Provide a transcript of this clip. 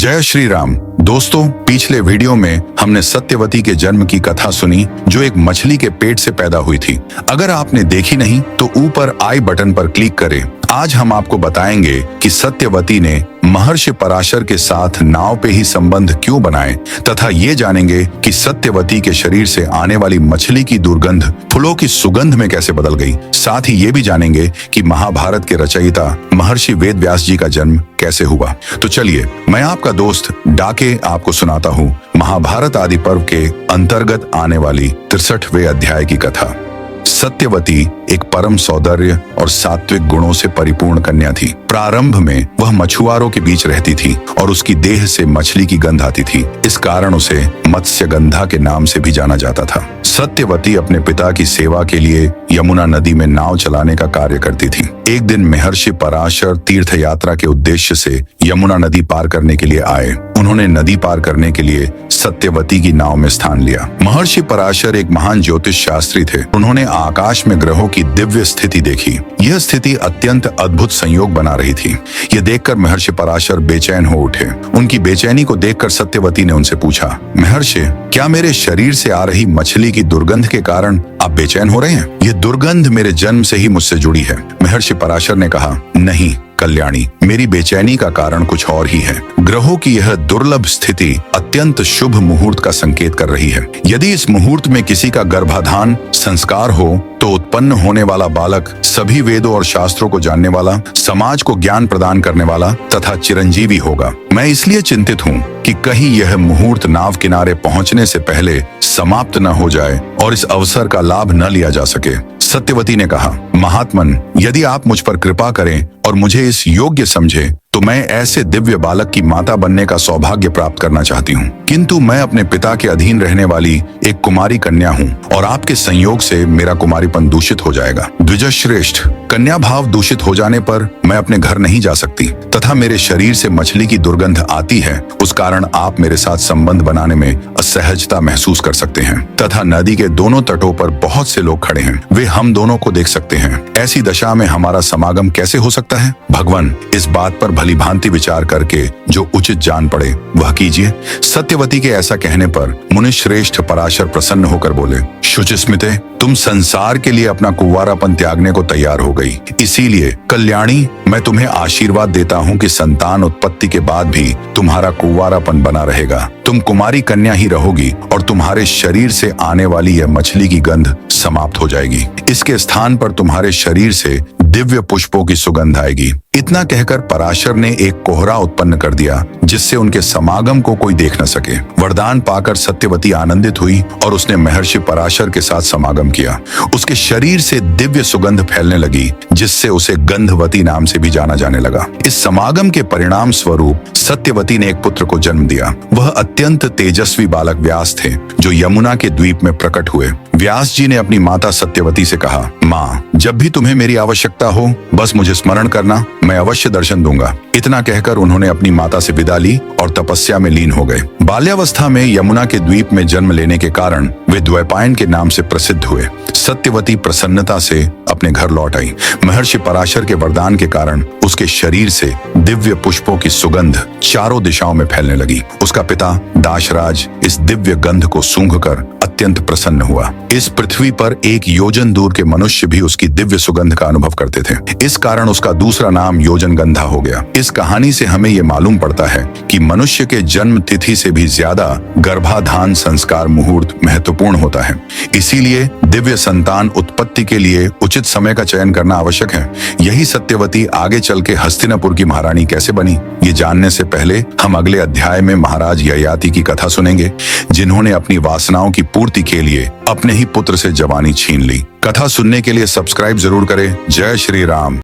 जय श्री राम। दोस्तों, पिछले वीडियो में हमने सत्यवती के जन्म की कथा सुनी जो एक मछली के पेट से पैदा हुई थी। अगर आपने देखी नहीं तो ऊपर आई बटन पर क्लिक करें। आज हम आपको बताएंगे कि सत्यवती ने महर्षि पराशर के साथ नाव पे ही संबंध क्यों बनाए तथा ये जानेंगे कि सत्यवती के शरीर से आने वाली मछली की दुर्गंध फूलों की सुगंध में कैसे बदल गई। साथ ही ये भी जानेंगे कि महाभारत के रचयिता महर्षि वेद व्यास जी का जन्म कैसे हुआ। तो चलिए, मैं आपका दोस्त डाके आपको सुनाता हूँ महाभारत आदि पर्व के अंतर्गत आने वाली 63वें अध्याय की कथा। सत्यवती एक परम सौंदर्य और सात्विक गुणों से परिपूर्ण कन्या थी। प्रारंभ में वह मछुआरों के बीच रहती थी और उसकी देह से मछली की गंध आती थी। इस कारण उसे मत्स्यगंधा के नाम से भी जाना जाता था। सत्यवती अपने पिता की सेवा के लिए यमुना नदी में नाव चलाने का कार्य करती थी। एक दिन महर्षि पराशर तीर्थ यात्रा के उद्देश्य से यमुना नदी पार करने के लिए आए। उन्होंने नदी पार करने के लिए सत्यवती की नाव में स्थान लिया। महर्षि पराशर एक महान ज्योतिष शास्त्री थे। उन्होंने आकाश में ग्रहों की दिव्य स्थिति देखी। यह स्थिति अत्यंत अद्भुत संयोग बना रही थी। यह देखकर महर्षि पराशर बेचैन हो उठे। उनकी बेचैनी को देखकर सत्यवती ने उनसे पूछा, महर्षि, क्या मेरे शरीर से आ रही मछली की दुर्गंध के कारण आप बेचैन हो रहे हैं? यह दुर्गंध मेरे जन्म से ही मुझसे जुड़ी है। महर्षि पराशर ने कहा, नहीं कल्याणी, मेरी बेचैनी का कारण कुछ और ही है। ग्रहों की यह दुर्लभ स्थिति अत्यंत शुभ मुहूर्त का संकेत कर रही है। यदि इस मुहूर्त में किसी का गर्भाधान संस्कार हो तो उत्पन्न होने वाला बालक सभी वेदों और शास्त्रों को जानने वाला, समाज को ज्ञान प्रदान करने वाला तथा चिरंजीवी होगा। मैं इसलिए चिंतित हूँ कि कहीं यह मुहूर्त नाव किनारे पहुँचने से पहले समाप्त न हो जाए और इस अवसर का लाभ न लिया जा सके। सत्यवती ने कहा, महात्मन, यदि आप मुझ पर कृपा करें और मुझे इस योग्य समझे तो मैं ऐसे दिव्य बालक की माता बनने का सौभाग्य प्राप्त करना चाहती हूँ। किंतु मैं अपने पिता के अधीन रहने वाली एक कुमारी कन्या हूँ और आपके संयोग से मेरा कुमारीपन दूषित हो जाएगा। द्विजश्रेष्ठ, कन्या भाव दूषित हो जाने पर मैं अपने घर नहीं जा सकती तथा मेरे शरीर से मछली की दुर्गंध आती है। उस कारण आप मेरे साथ संबंध बनाने में असहजता महसूस कर सकते हैं तथा नदी के दोनों तटों पर बहुत से लोग खड़े हैं। वे हम दोनों को देख सकते हैं। ऐसी दशा में हमारा समागम कैसे हो सकता है? भगवान, इस बात पर भली भांति विचार करके जो उचित जान पड़े वह कीजिए। सत्यवती के ऐसा कहने पर मुनिश्रेष्ठ पराशर प्रसन्न होकर बोले, शुचिस्मिते, तुम संसार के लिए अपना कुंवारापन त्यागने को तैयार हो गई। इसीलिए कल्याणी, मैं तुम्हें आशीर्वाद देता हूँ कि संतान उत्पत्ति के बाद भी तुम्हारा कुंवारापन बना रहेगा। तुम कुमारी कन्या ही रहोगी और तुम्हारे शरीर से आने वाली यह मछली की गंध समाप्त हो जाएगी। इसके स्थान पर तुम्हारे शरीर से दिव्य पुष्पों की सुगंध आएगी। इतना कहकर पराशर ने एक कोहरा उत्पन्न कर दिया जिससे उनके समागम को कोई देख न सके। वरदान पाकर सत्यवती आनंदित हुई और उसने महर्षि पराशर के साथ समागम किया। उसके शरीर से दिव्य सुगंध फैलने लगी जिससे उसे गंधवती नाम से भी जाना जाने लगा। इस समागम के परिणाम स्वरूप सत्यवती ने एक पुत्र को जन्म दिया। वह अत्यंत तेजस्वी बालक व्यास थे जो यमुना के द्वीप में प्रकट हुए। व्यास जी ने अपनी माता सत्यवती से कहा, माँ, जब भी तुम्हें मेरी आवश्यकता हो बस मुझे स्मरण करना, मैं अवश्य दर्शन दूंगा। इतना कहकर उन्होंने अपनी माता से विदा ली और तपस्या में लीन हो गए। बाल्यावस्था में यमुना के द्वीप में जन्म लेने के कारण वे द्वैपायन के नाम से प्रसिद्ध हुए। सत्यवती प्रसन्नता से अपने घर लौट आई। महर्षि पराशर के वरदान के कारण उसके शरीर से दिव्य पुष्पों की सुगंध चारों दिशाओं में फैलने लगी। उसका पिता दाशराज इस दिव्य गंध को सूंघकर अत्यंत प्रसन्न हुआ। इस पृथ्वी पर एक योजन दूर के मनुष्य भी उसकी दिव्य सुगंध का अनुभव करते थे। इस कारण उसका दूसरा नाम योजनगंधा हो गया। इस कहानी से हमें ये मालूम पड़ता है कि मनुष्य के जन्म तिथि से भी ज्यादा गर्भाधान संस्कार मुहूर्त महत्वपूर्ण होता है। इसीलिए दिव्य संतान उत्पत्ति के लिए उचित समय का चयन करना आवश्यक है। यही सत्यवती आगे चल के हस्तिनापुर की महारानी कैसे बनी, ये जानने से पहले हम अगले अध्याय में महाराज ययाति की कथा सुनेंगे, जिन्होंने अपनी वासनाओं की पूर्ति के लिए अपने ही पुत्र से जवानी छीन ली। कथा सुनने के लिए सब्सक्राइब जरूर करें। जय श्री राम।